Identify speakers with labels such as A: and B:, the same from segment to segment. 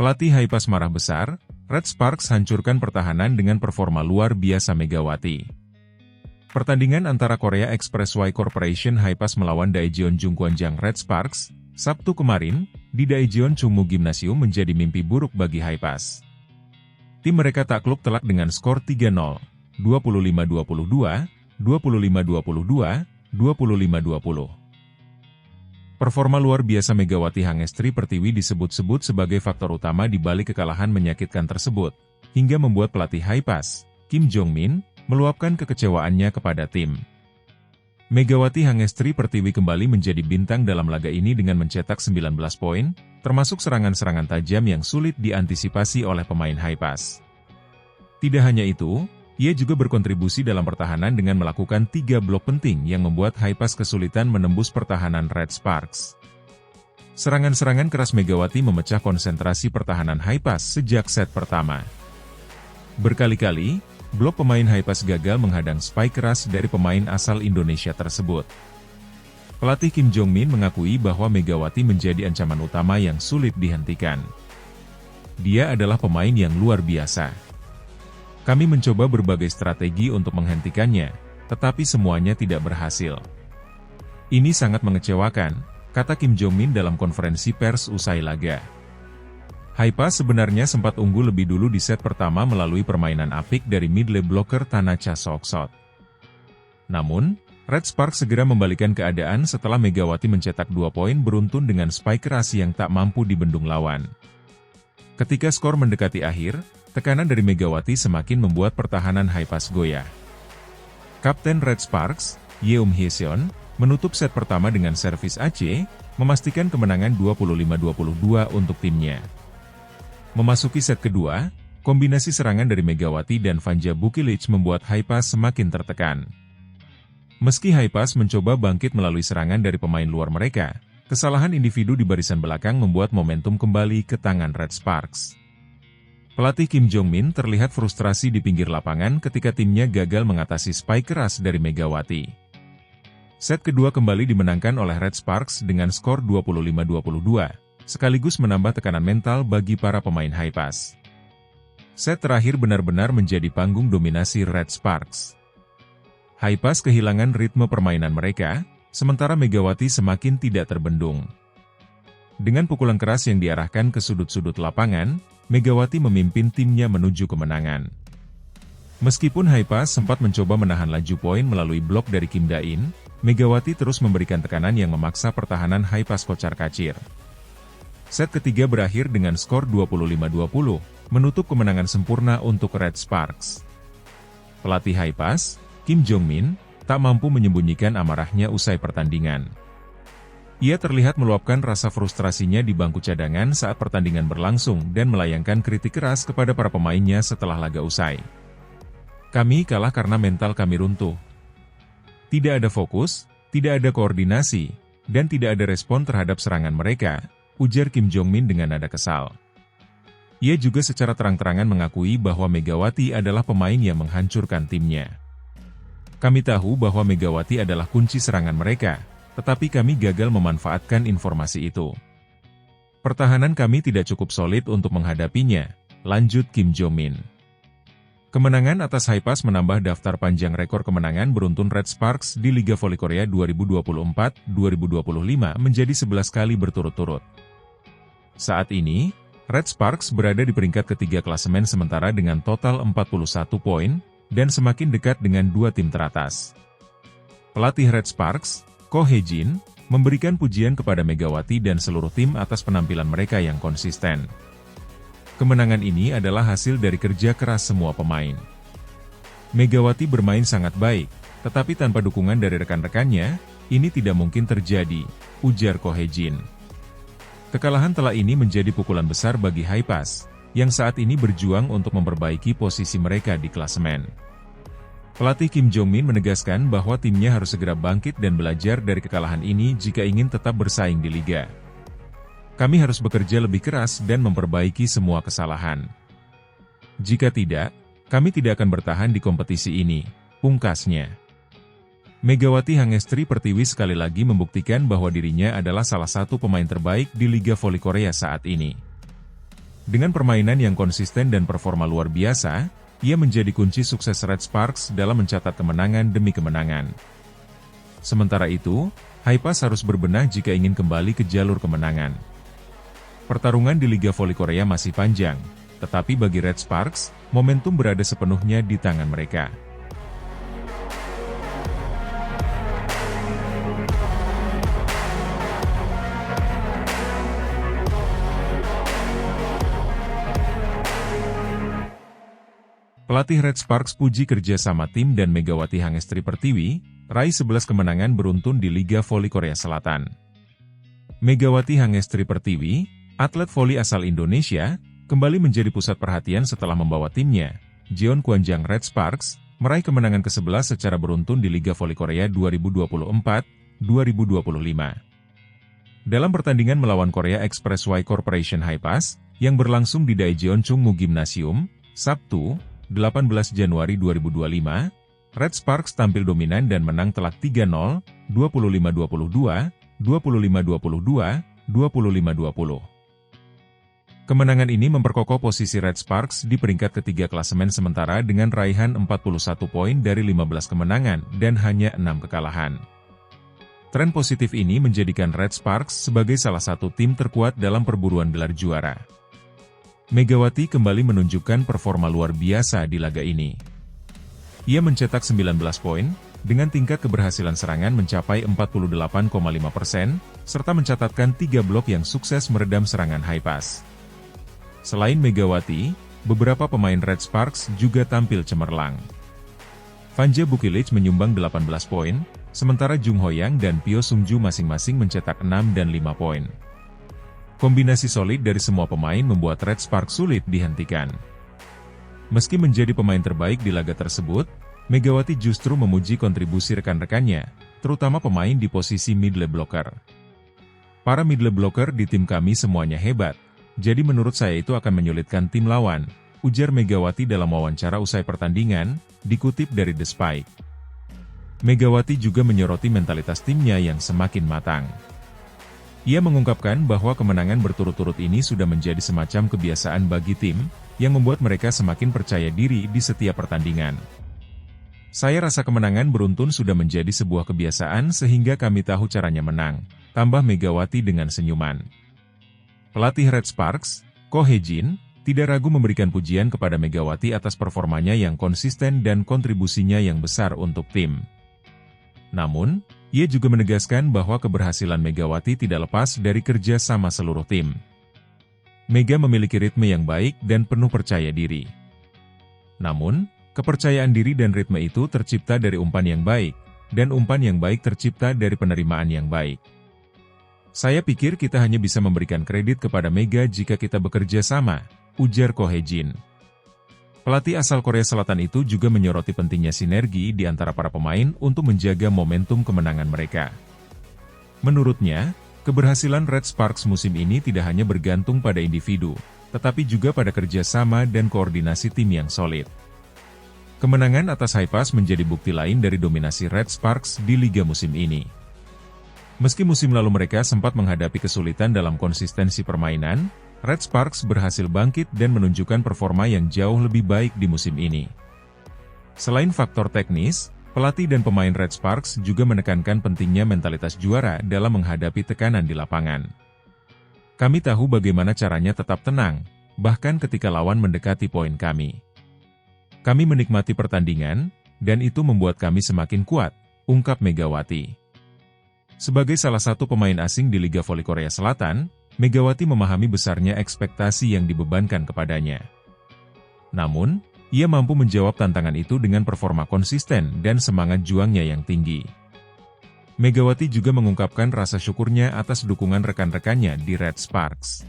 A: Pelatih Haipas marah besar, Red Sparks hancurkan pertahanan dengan performa luar biasa Megawati. Pertandingan antara Korea Expressway Corporation Haipas melawan Daejeon Jungkwanjang Red Sparks, Sabtu kemarin, di Daejeon Chungmu Gymnasium menjadi mimpi buruk bagi Haipas. Tim mereka takluk telak dengan skor 3-0, 25-22, 25-22, 25-20. Performa luar biasa Megawati Hangestri Pertiwi disebut-sebut sebagai faktor utama di balik kekalahan menyakitkan tersebut, hingga membuat pelatih Haipas, Kim Jong-min, meluapkan kekecewaannya kepada tim. Megawati Hangestri Pertiwi kembali menjadi bintang dalam laga ini dengan mencetak 19 poin, termasuk serangan-serangan tajam yang sulit diantisipasi oleh pemain Haipas. Tidak hanya itu, ia juga berkontribusi dalam pertahanan dengan melakukan 3 blok penting yang membuat Haipas kesulitan menembus pertahanan Red Sparks. Serangan-serangan keras Megawati memecah konsentrasi pertahanan Haipas sejak set pertama. Berkali-kali, blok pemain Haipas gagal menghadang spike keras dari pemain asal Indonesia tersebut. Pelatih Kim Jong-min mengakui bahwa Megawati menjadi ancaman utama yang sulit dihentikan. Dia adalah pemain yang luar biasa. Kami mencoba berbagai strategi untuk menghentikannya, tetapi semuanya tidak berhasil. Ini sangat mengecewakan, kata Kim Jong-min dalam konferensi pers usai laga. Haipas sebenarnya sempat unggul lebih dulu di set pertama melalui permainan apik dari mid-lane blocker Tanacha Soksot. Namun, Red Sparks segera membalikan keadaan setelah Megawati mencetak 2 poin beruntun dengan spike keras yang tak mampu dibendung lawan. Ketika skor mendekati akhir, tekanan dari Megawati semakin membuat pertahanan Haipas goyah. Kapten Red Sparks, Yeom Hyeseon, menutup set pertama dengan servis AC, memastikan kemenangan 25-22 untuk timnya. Memasuki set kedua, kombinasi serangan dari Megawati dan Vanja Bukilic membuat Haipas semakin tertekan. Meski Haipas mencoba bangkit melalui serangan dari pemain luar mereka, kesalahan individu di barisan belakang membuat momentum kembali ke tangan Red Sparks. Pelatih Kim Jong-min terlihat frustrasi di pinggir lapangan ketika timnya gagal mengatasi spike keras dari Megawati. Set kedua kembali dimenangkan oleh Red Sparks dengan skor 25-22, sekaligus menambah tekanan mental bagi para pemain Haipas. Set terakhir benar-benar menjadi panggung dominasi Red Sparks. Haipas kehilangan ritme permainan mereka, sementara Megawati semakin tidak terbendung. Dengan pukulan keras yang diarahkan ke sudut-sudut lapangan, Megawati memimpin timnya menuju kemenangan. Meskipun Haipas sempat mencoba menahan laju poin melalui blok dari Kim Da-in, Megawati terus memberikan tekanan yang memaksa pertahanan Haipas kocar-kacir. Set ketiga berakhir dengan skor 25-20, menutup kemenangan sempurna untuk Red Sparks. Pelatih Haipas, Kim Jong-min, tak mampu menyembunyikan amarahnya usai pertandingan. Ia terlihat meluapkan rasa frustrasinya di bangku cadangan saat pertandingan berlangsung dan melayangkan kritik keras kepada para pemainnya setelah laga usai. Kami kalah karena mental kami runtuh. Tidak ada fokus, tidak ada koordinasi, dan tidak ada respon terhadap serangan mereka, ujar Kim Jong-min dengan nada kesal. Ia juga secara terang-terangan mengakui bahwa Megawati adalah pemain yang menghancurkan timnya. Kami tahu bahwa Megawati adalah kunci serangan mereka, tetapi kami gagal memanfaatkan informasi itu. Pertahanan kami tidak cukup solid untuk menghadapinya, lanjut Kim Jong-min. Kemenangan atas Haipas menambah daftar panjang rekor kemenangan beruntun Red Sparks di Liga Voli Korea 2024-2025 menjadi 11 kali berturut-turut. Saat ini, Red Sparks berada di peringkat ketiga klasemen sementara dengan total 41 poin, dan semakin dekat dengan 2 tim teratas. Pelatih Red Sparks, Ko Hae-jin, memberikan pujian kepada Megawati dan seluruh tim atas penampilan mereka yang konsisten. Kemenangan ini adalah hasil dari kerja keras semua pemain. Megawati bermain sangat baik, tetapi tanpa dukungan dari rekan-rekannya, ini tidak mungkin terjadi, ujar Ko Hae-jin. Kekalahan telak ini menjadi pukulan besar bagi Haipas, yang saat ini berjuang untuk memperbaiki posisi mereka di klasemen. Pelatih Kim Jong-min menegaskan bahwa timnya harus segera bangkit dan belajar dari kekalahan ini jika ingin tetap bersaing di liga. Kami harus bekerja lebih keras dan memperbaiki semua kesalahan. Jika tidak, kami tidak akan bertahan di kompetisi ini, pungkasnya. Megawati Hangestri Pertiwi sekali lagi membuktikan bahwa dirinya adalah salah satu pemain terbaik di Liga Voli Korea saat ini. Dengan permainan yang konsisten dan performa luar biasa, ia menjadi kunci sukses Red Sparks dalam mencatat kemenangan demi kemenangan. Sementara itu, Haipas harus berbenah jika ingin kembali ke jalur kemenangan. Pertarungan di Liga Voli Korea masih panjang, tetapi bagi Red Sparks, momentum berada sepenuhnya di tangan mereka. Pelatih Red Sparks puji kerja sama tim dan Megawati Hangestri Pertiwi, raih 11 kemenangan beruntun di Liga Voli Korea Selatan. Megawati Hangestri Pertiwi, atlet voli asal Indonesia, kembali menjadi pusat perhatian setelah membawa timnya, Jeon Kwanjang Red Sparks, meraih kemenangan ke-11 secara beruntun di Liga Voli Korea 2024-2025. Dalam pertandingan melawan Korea Expressway Corporation Haipas, yang berlangsung di Daejeonchungmu Gymnasium, Sabtu, 18 Januari 2025, Red Sparks tampil dominan dan menang telak 3-0, 25-22, 25-22, 25-20. Kemenangan ini memperkokoh posisi Red Sparks di peringkat ketiga klasemen sementara dengan raihan 41 poin dari 15 kemenangan dan hanya 6 kekalahan. Tren positif ini menjadikan Red Sparks sebagai salah satu tim terkuat dalam perburuan gelar juara. Megawati kembali menunjukkan performa luar biasa di laga ini. Ia mencetak 19 poin, dengan tingkat keberhasilan serangan mencapai 48,5%, serta mencatatkan 3 blok yang sukses meredam serangan Haipas. Selain Megawati, beberapa pemain Red Sparks juga tampil cemerlang. Vanja Bukilic menyumbang 18 poin, sementara Jung Hoyang dan Pyo Sungju masing-masing mencetak 6 dan 5 poin. Kombinasi solid dari semua pemain membuat Red Sparks sulit dihentikan. Meski menjadi pemain terbaik di laga tersebut, Megawati justru memuji kontribusi rekan-rekannya, terutama pemain di posisi middle blocker. Para middle blocker di tim kami semuanya hebat, jadi menurut saya itu akan menyulitkan tim lawan, ujar Megawati dalam wawancara usai pertandingan, dikutip dari The Spike. Megawati juga menyoroti mentalitas timnya yang semakin matang. Ia mengungkapkan bahwa kemenangan berturut-turut ini sudah menjadi semacam kebiasaan bagi tim, yang membuat mereka semakin percaya diri di setiap pertandingan. Saya rasa kemenangan beruntun sudah menjadi sebuah kebiasaan sehingga kami tahu caranya menang, tambah Megawati dengan senyuman. Pelatih Red Sparks, Ko Hye-jin, tidak ragu memberikan pujian kepada Megawati atas performanya yang konsisten dan kontribusinya yang besar untuk tim. Namun, ia juga menegaskan bahwa keberhasilan Megawati tidak lepas dari kerja sama seluruh tim. Mega memiliki ritme yang baik dan penuh percaya diri. Namun, kepercayaan diri dan ritme itu tercipta dari umpan yang baik, dan umpan yang baik tercipta dari penerimaan yang baik. Saya pikir kita hanya bisa memberikan kredit kepada Mega jika kita bekerja sama, ujar Ko Hye-jin. Pelatih asal Korea Selatan itu juga menyoroti pentingnya sinergi di antara para pemain untuk menjaga momentum kemenangan mereka. Menurutnya, keberhasilan Red Sparks musim ini tidak hanya bergantung pada individu, tetapi juga pada kerjasama dan koordinasi tim yang solid. Kemenangan atas Haipas menjadi bukti lain dari dominasi Red Sparks di liga musim ini. Meski musim lalu mereka sempat menghadapi kesulitan dalam konsistensi permainan, Red Sparks berhasil bangkit dan menunjukkan performa yang jauh lebih baik di musim ini. Selain faktor teknis, pelatih dan pemain Red Sparks juga menekankan pentingnya mentalitas juara dalam menghadapi tekanan di lapangan. Kami tahu bagaimana caranya tetap tenang, bahkan ketika lawan mendekati poin kami. Kami menikmati pertandingan, dan itu membuat kami semakin kuat, ungkap Megawati. Sebagai salah satu pemain asing di Liga Voli Korea Selatan, Megawati memahami besarnya ekspektasi yang dibebankan kepadanya. Namun, ia mampu menjawab tantangan itu dengan performa konsisten dan semangat juangnya yang tinggi. Megawati juga mengungkapkan rasa syukurnya atas dukungan rekan-rekannya di Red Sparks.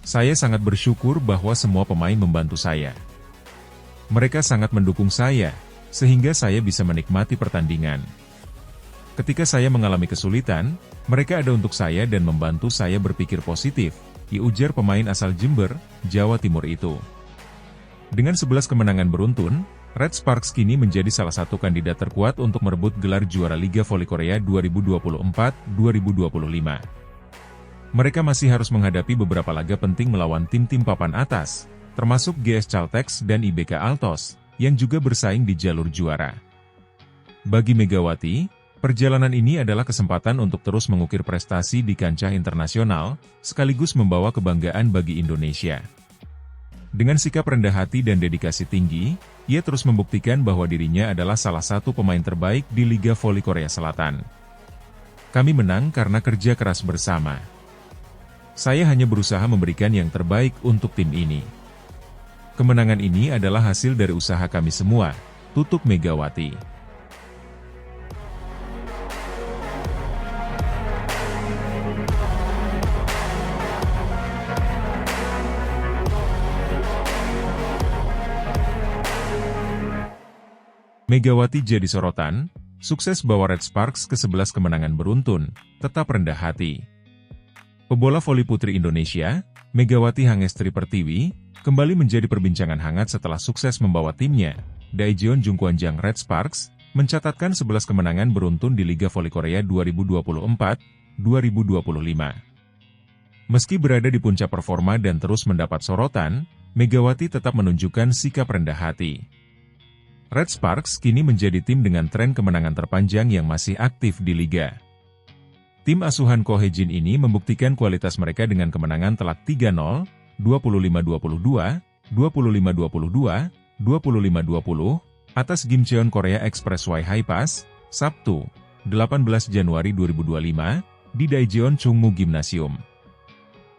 A: Saya sangat bersyukur bahwa semua pemain membantu saya. Mereka sangat mendukung saya, sehingga saya bisa menikmati pertandingan. Ketika saya mengalami kesulitan, mereka ada untuk saya dan membantu saya berpikir positif, ujar pemain asal Jember, Jawa Timur itu. Dengan 11 kemenangan beruntun, Red Sparks kini menjadi salah satu kandidat terkuat untuk merebut gelar juara Liga Voli Korea 2024-2025. Mereka masih harus menghadapi beberapa laga penting melawan tim-tim papan atas, termasuk GS Caltex dan IBK Altos, yang juga bersaing di jalur juara. Bagi Megawati, perjalanan ini adalah kesempatan untuk terus mengukir prestasi di kancah internasional, sekaligus membawa kebanggaan bagi Indonesia. Dengan sikap rendah hati dan dedikasi tinggi, ia terus membuktikan bahwa dirinya adalah salah satu pemain terbaik di Liga Voli Korea Selatan. Kami menang karena kerja keras bersama. Saya hanya berusaha memberikan yang terbaik untuk tim ini. Kemenangan ini adalah hasil dari usaha kami semua, tutup Megawati. Megawati jadi sorotan, sukses bawa Red Sparks ke 11 kemenangan beruntun, tetap rendah hati. Pebola voli putri Indonesia, Megawati Hangestri Pertiwi, kembali menjadi perbincangan hangat setelah sukses membawa timnya, Daejeon Jungkwanjang Red Sparks, mencatatkan 11 kemenangan beruntun di Liga Voli Korea 2024-2025. Meski berada di puncak performa dan terus mendapat sorotan, Megawati tetap menunjukkan sikap rendah hati. Red Sparks kini menjadi tim dengan tren kemenangan terpanjang yang masih aktif di Liga. Tim asuhan Ko Hye-jin ini membuktikan kualitas mereka dengan kemenangan telak 3-0, 25-22, 25-22, 25-20, atas Gimcheon Korea Expressway High Pass, Sabtu, 18 Januari 2025, di Daejeon Chungmu Gymnasium.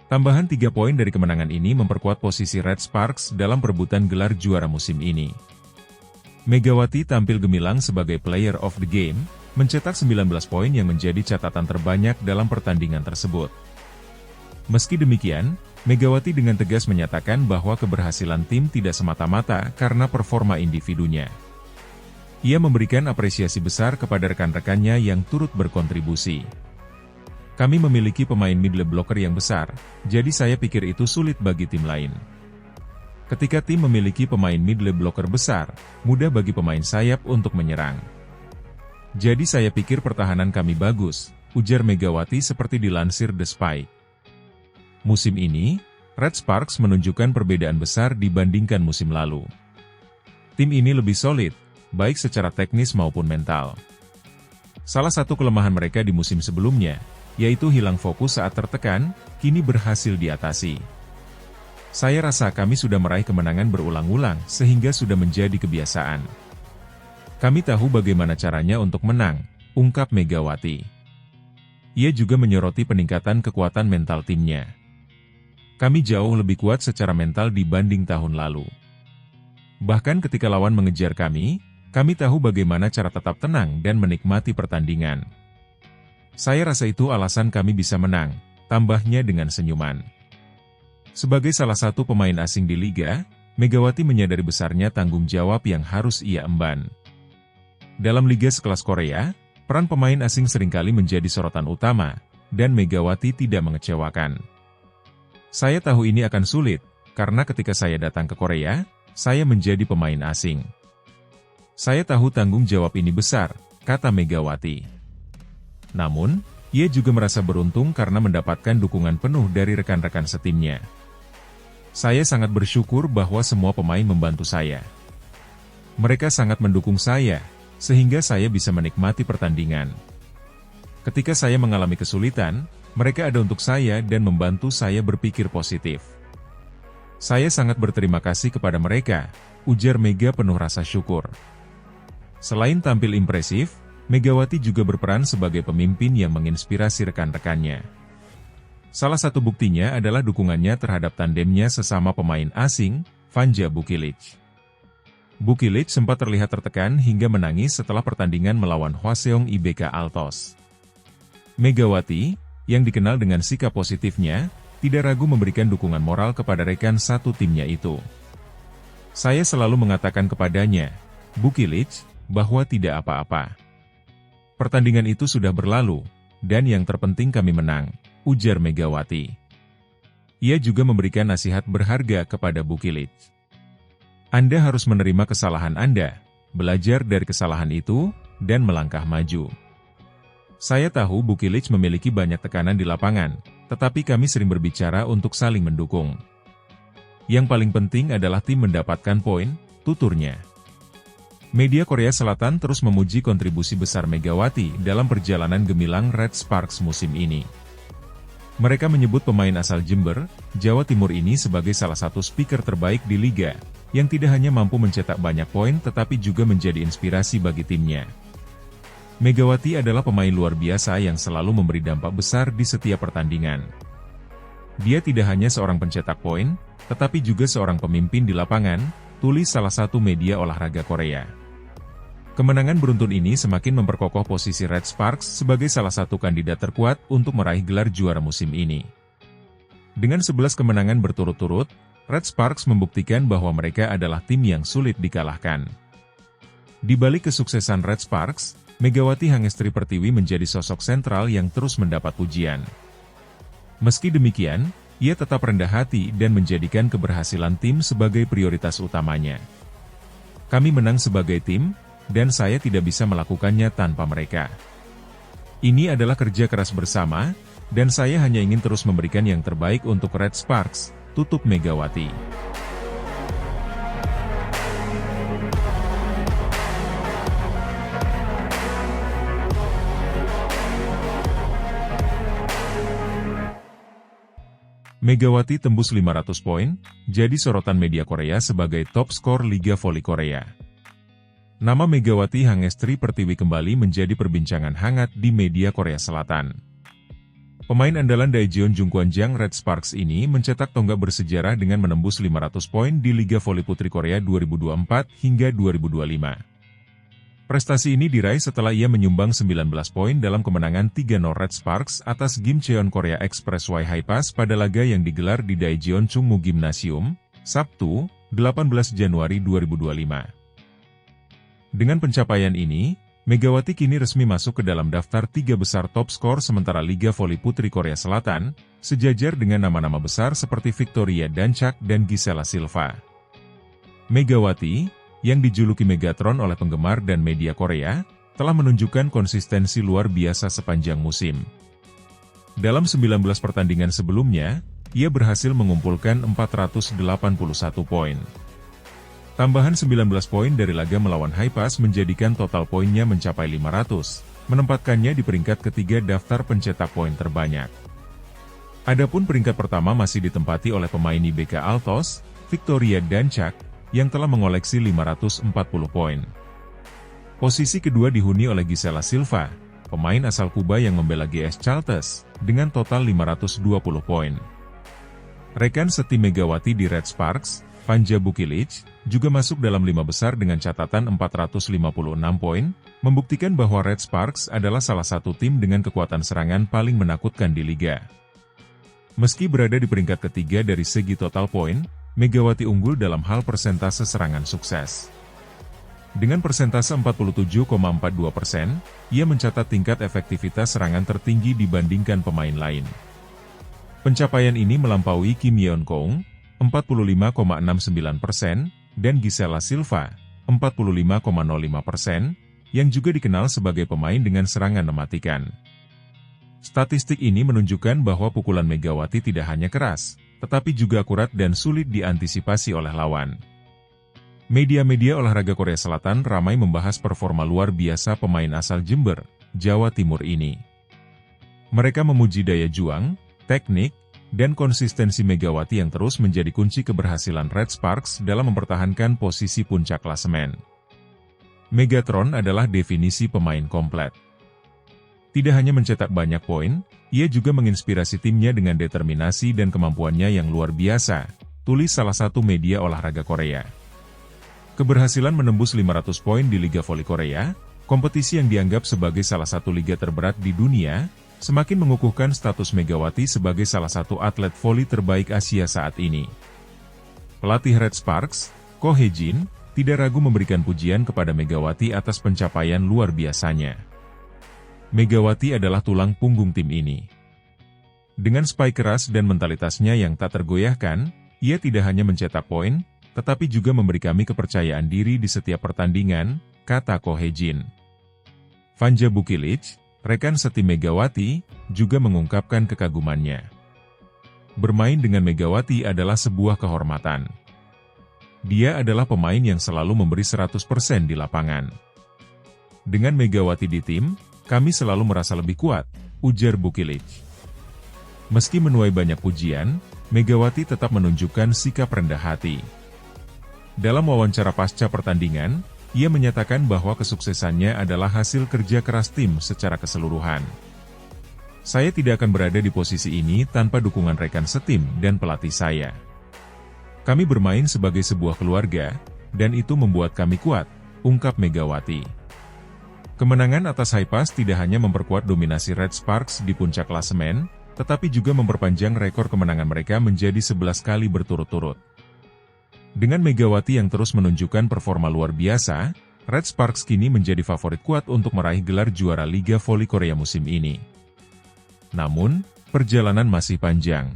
A: Tambahan 3 poin dari kemenangan ini memperkuat posisi Red Sparks dalam perebutan gelar juara musim ini. Megawati tampil gemilang sebagai player of the game, mencetak 19 poin yang menjadi catatan terbanyak dalam pertandingan tersebut. Meski demikian, Megawati dengan tegas menyatakan bahwa keberhasilan tim tidak semata-mata karena performa individunya. Ia memberikan apresiasi besar kepada rekan-rekannya yang turut berkontribusi. Kami memiliki pemain middle blocker yang besar, jadi saya pikir itu sulit bagi tim lain. Ketika tim memiliki pemain middle blocker besar, mudah bagi pemain sayap untuk menyerang. Jadi saya pikir pertahanan kami bagus, ujar Megawati seperti dilansir The Spike. Musim ini, Red Sparks menunjukkan perbedaan besar dibandingkan musim lalu. Tim ini lebih solid, baik secara teknis maupun mental. Salah satu kelemahan mereka di musim sebelumnya, yaitu hilang fokus saat tertekan, kini berhasil diatasi. Saya rasa kami sudah meraih kemenangan berulang-ulang sehingga sudah menjadi kebiasaan. Kami tahu bagaimana caranya untuk menang, ungkap Megawati. Ia juga menyoroti peningkatan kekuatan mental timnya. Kami jauh lebih kuat secara mental dibanding tahun lalu. Bahkan ketika lawan mengejar kami tahu bagaimana cara tetap tenang dan menikmati pertandingan. Saya rasa itu alasan kami bisa menang, tambahnya dengan senyuman. Sebagai salah satu pemain asing di Liga, Megawati menyadari besarnya tanggung jawab yang harus ia emban. Dalam Liga sekelas Korea, peran pemain asing seringkali menjadi sorotan utama, dan Megawati tidak mengecewakan. Saya tahu ini akan sulit, karena ketika saya datang ke Korea, saya menjadi pemain asing. Saya tahu tanggung jawab ini besar, kata Megawati. Namun, ia juga merasa beruntung karena mendapatkan dukungan penuh dari rekan-rekan setimnya. Saya sangat bersyukur bahwa semua pemain membantu saya. Mereka sangat mendukung saya, sehingga saya bisa menikmati pertandingan. Ketika saya mengalami kesulitan, mereka ada untuk saya dan membantu saya berpikir positif. Saya sangat berterima kasih kepada mereka, ujar Mega penuh rasa syukur. Selain tampil impresif, Megawati juga berperan sebagai pemimpin yang menginspirasi rekan-rekannya. Salah satu buktinya adalah dukungannya terhadap tandemnya sesama pemain asing, Vanja Bukilic. Bukilic sempat terlihat tertekan hingga menangis setelah pertandingan melawan Hwaseong IBK Altos. Megawati, yang dikenal dengan sikap positifnya, tidak ragu memberikan dukungan moral kepada rekan satu timnya itu. Saya selalu mengatakan kepadanya, Bukilic, bahwa tidak apa-apa. Pertandingan itu sudah berlalu, dan yang terpenting kami menang, ujar Megawati. Ia juga memberikan nasihat berharga kepada Bukilic. Anda harus menerima kesalahan Anda, belajar dari kesalahan itu, dan melangkah maju. Saya tahu Bukilic memiliki banyak tekanan di lapangan, tetapi kami sering berbicara untuk saling mendukung. Yang paling penting adalah tim mendapatkan poin, tuturnya. Media Korea Selatan terus memuji kontribusi besar Megawati dalam perjalanan gemilang Red Sparks musim ini. Mereka menyebut pemain asal Jember, Jawa Timur ini sebagai salah satu speaker terbaik di liga, yang tidak hanya mampu mencetak banyak poin tetapi juga menjadi inspirasi bagi timnya. Megawati adalah pemain luar biasa yang selalu memberi dampak besar di setiap pertandingan. Dia tidak hanya seorang pencetak poin, tetapi juga seorang pemimpin di lapangan, tulis salah satu media olahraga Korea. Kemenangan beruntun ini semakin memperkokoh posisi Red Sparks sebagai salah satu kandidat terkuat untuk meraih gelar juara musim ini. Dengan 11 kemenangan berturut-turut, Red Sparks membuktikan bahwa mereka adalah tim yang sulit dikalahkan. Di balik kesuksesan Red Sparks, Megawati Hangestri Pertiwi menjadi sosok sentral yang terus mendapat pujian. Meski demikian, ia tetap rendah hati dan menjadikan keberhasilan tim sebagai prioritas utamanya. Kami menang sebagai tim, dan saya tidak bisa melakukannya tanpa mereka. Ini adalah kerja keras bersama, dan saya hanya ingin terus memberikan yang terbaik untuk Red Sparks, tutup Megawati. Megawati tembus 500 poin, jadi sorotan media Korea sebagai top skor Liga Voli Korea. Nama Megawati Hangestri Pertiwi kembali menjadi perbincangan hangat di media Korea Selatan. Pemain andalan Daejeon Jungkwanjang Red Sparks ini mencetak tonggak bersejarah dengan menembus 500 poin di Liga Voli Putri Korea 2024 hingga 2025. Prestasi ini diraih setelah ia menyumbang 19 poin dalam kemenangan 3-0 Red Sparks atas Gimcheon Korea Expressway Highpass pada laga yang digelar di Daejeon Chungmu Gymnasium, Sabtu, 18 Januari 2025. Dengan pencapaian ini, Megawati kini resmi masuk ke dalam daftar 3 besar top skor sementara Liga Voli Putri Korea Selatan, sejajar dengan nama-nama besar seperti Victoria Danchak dan Gisela Silva. Megawati, yang dijuluki Megatron oleh penggemar dan media Korea, telah menunjukkan konsistensi luar biasa sepanjang musim. Dalam 19 pertandingan sebelumnya, ia berhasil mengumpulkan 481 poin. Tambahan 19 poin dari laga melawan Highpass menjadikan total poinnya mencapai 500, menempatkannya di peringkat ketiga daftar pencetak poin terbanyak. Adapun peringkat pertama masih ditempati oleh pemain IBK Altos, Victoria Danchak, yang telah mengoleksi 540 poin. Posisi kedua dihuni oleh Gisela Silva, pemain asal Kuba yang membela GS Chartres, dengan total 520 poin. Rekan setim Megawati di Red Sparks, Panja Bukilic, juga masuk dalam 5 besar dengan catatan 456 poin, membuktikan bahwa Red Sparks adalah salah satu tim dengan kekuatan serangan paling menakutkan di liga. Meski berada di peringkat ketiga dari segi total poin, Megawati unggul dalam hal persentase serangan sukses. Dengan persentase 47,42%, ia mencatat tingkat efektivitas serangan tertinggi dibandingkan pemain lain. Pencapaian ini melampaui Kim Yeon Kong, 45,69%, dan Gisela Silva, 45,05%, yang juga dikenal sebagai pemain dengan serangan mematikan. Statistik ini menunjukkan bahwa pukulan Megawati tidak hanya keras, tetapi juga akurat dan sulit diantisipasi oleh lawan. Media-media olahraga Korea Selatan ramai membahas performa luar biasa pemain asal Jember, Jawa Timur ini. Mereka memuji daya juang, teknik, dan konsistensi Megawati yang terus menjadi kunci keberhasilan Red Sparks dalam mempertahankan posisi puncak klasemen. Megatron adalah definisi pemain komplet. Tidak hanya mencetak banyak poin, ia juga menginspirasi timnya dengan determinasi dan kemampuannya yang luar biasa, tulis salah satu media olahraga Korea. Keberhasilan menembus 500 poin di Liga Voli Korea, kompetisi yang dianggap sebagai salah satu liga terberat di dunia, semakin mengukuhkan status Megawati sebagai salah satu atlet voli terbaik Asia saat ini. Pelatih Red Sparks, Ko Hye-jin, tidak ragu memberikan pujian kepada Megawati atas pencapaian luar biasanya. Megawati adalah tulang punggung tim ini. Dengan spike keras dan mentalitasnya yang tak tergoyahkan, ia tidak hanya mencetak poin, tetapi juga memberi kami kepercayaan diri di setiap pertandingan, kata Ko Hye-jin. Panja Bukilic, rekan setim Megawati, juga mengungkapkan kekagumannya. Bermain dengan Megawati adalah sebuah kehormatan. Dia adalah pemain yang selalu memberi 100% di lapangan. Dengan Megawati di tim, kami selalu merasa lebih kuat, ujar Bukilic. Meski menuai banyak pujian, Megawati tetap menunjukkan sikap rendah hati. Dalam wawancara pasca pertandingan, ia menyatakan bahwa kesuksesannya adalah hasil kerja keras tim secara keseluruhan. Saya tidak akan berada di posisi ini tanpa dukungan rekan setim dan pelatih saya. Kami bermain sebagai sebuah keluarga, dan itu membuat kami kuat, ungkap Megawati. Kemenangan atas Haifaz tidak hanya memperkuat dominasi Red Sparks di puncak klasemen, tetapi juga memperpanjang rekor kemenangan mereka menjadi 11 kali berturut-turut. Dengan Megawati yang terus menunjukkan performa luar biasa, Red Sparks kini menjadi favorit kuat untuk meraih gelar juara Liga Voli Korea musim ini. Namun, perjalanan masih panjang.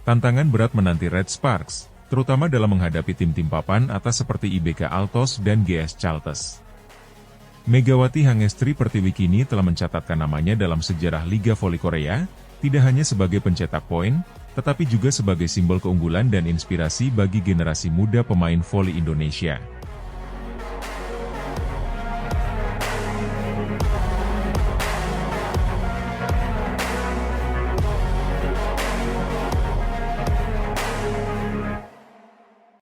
A: Tantangan berat menanti Red Sparks, terutama dalam menghadapi tim-tim papan atas seperti IBK Altos dan GS Chalters. Megawati Hangestri Pertiwi kini telah mencatatkan namanya dalam sejarah Liga Voli Korea, tidak hanya sebagai pencetak poin, tetapi juga sebagai simbol keunggulan dan inspirasi bagi generasi muda pemain voli Indonesia.